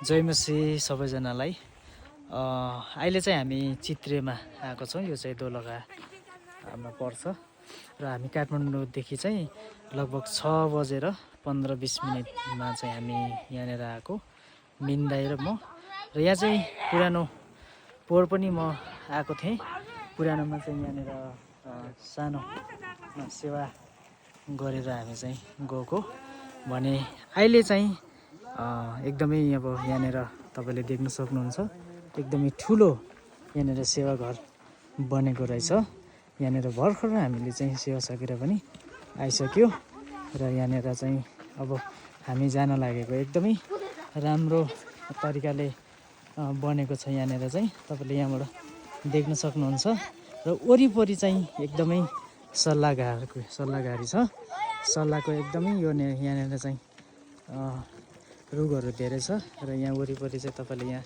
जय मसी सबैजनालाई। अहिले चाहिँ हामी चित्रेमा आएको छौँ। यो चाहिँ दोलखामा पर्छ र हामी काठमाडौँदेखि चाहिँ लगभग 6:15-20 चाहिँ हामी यहाँनिर आएको, मिन्दाई र म। र यहाँ चाहिँ पुरानो पोहोर पनि म आएको थिएँ। पुरानोमा चाहिँ यहाँनिर सानो सेवा गरेर हामी चाहिँ गएको भने अहिले चाहिँ एकदमै अब यहाँनिर तपाईँले देख्न सक्नुहुन्छ एकदमै ठुलो यहाँनिर सेवाघर बनेको रहेछ। यहाँनिर भर्खर हामीले चाहिँ सेवा सकेर पनि आइसक्यो र यहाँनिर चाहिँ अब हामी जान लागेको एकदमै राम्रो तरिकाले बनेको छ। यहाँनिर चाहिँ तपाईँले यहाँबाट देख्न सक्नुहुन्छ र वरिपरि चाहिँ एकदमै सल्लाहघारी छ। सल्लाहको एकदमै यो यहाँनिर चाहिँ रुखहरू धेरै छ र यहाँ वरिपरि चाहिँ तपाईँले यहाँ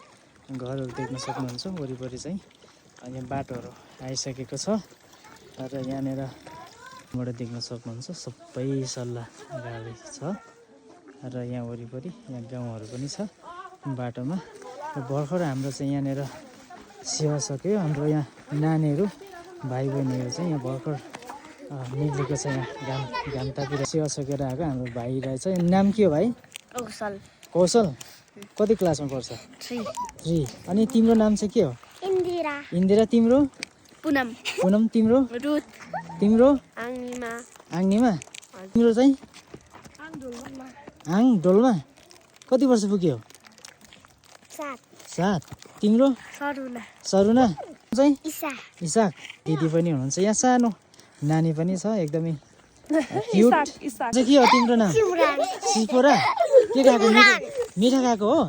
घरहरू देख्न सक्नुहुन्छ। वरिपरि चाहिँ यहाँ बाटोहरू आइसकेको छ र यहाँनिरबाट देख्न सक्नुहुन्छ सबै सल्लाहघारी छ र यहाँ वरिपरि यहाँ गाउँहरू पनि छ बाटोमा। र भर्खर हाम्रो चाहिँ यहाँनिर सेवा सक्यो। हाम्रो यहाँ नानीहरू भाइ बहिनीहरू चाहिँ यहाँ भर्खर निक्लेको छ। यहाँ घाम तापेर सेवा सकेर आएको हाम्रो भाइ रहेछ। नाम के हो भाइ? कौशल। कति क्लासमा पर्छ? 3। अनि तिम्रो नाम चाहिँ के हो? इन्दिरा। तिम्रो? पुनम। तिम्रो? तिम्रो? आङ्निमा। तिम्रो चाहिँ? डोल्मा। कति वर्ष पुग्यो? 7। तिम्रो? सरुना। चाहिँ? इसाक। दिदी पनि हुनुहुन्छ यहाँ, सानो नानी पनि छ एकदमै क्युट। चाहिँ के हो तिम्रो नाम? सिपोरा। के खाएको? मिठा खाएको हो?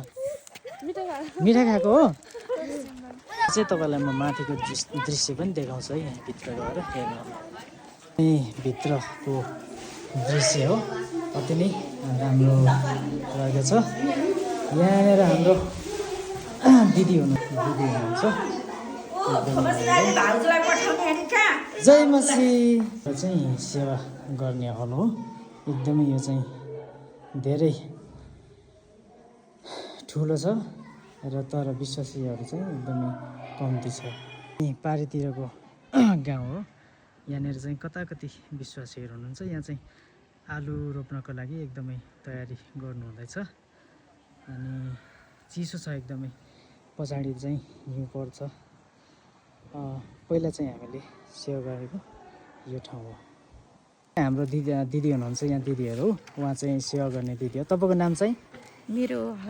मिठा खाएको हो चाहिँ तपाईँलाई म माथिको दृश्य पनि देखाउँछु है। यहाँ भित्र गएर हेर्नु, भित्रको दृश्य हो, अति नै राम्रो रहेको छ। यहाँनिर हाम्रो दिदी हुनुहुन्छ। जय मसी चाहिँ सेवा गर्ने हल हो। एकदमै यो चाहिँ धेरै ठुलो छ र तर विश्वासीहरू चाहिँ एकदमै कम्ती छ। पारितिरको गाउँ हो। यहाँनिर चाहिँ कति विश्वासीहरू हुनुहुन्छ। यहाँ चाहिँ आलु रोप्नको लागि एकदमै तयारी गर्नुहुँदैछ। अनि चिसो छ एकदमै। पछाडि चाहिँ हिउँ पर्छ। पहिला चाहिँ हामीले सेवा गरेको यो ठाउँ हो। हाम्रो दिदी हुनुहुन्छ यहाँ, दिदीहरू। उहाँ चाहिँ सेवा गर्ने दिदी हो। तपाईँको नाम चाहिँ? मेरो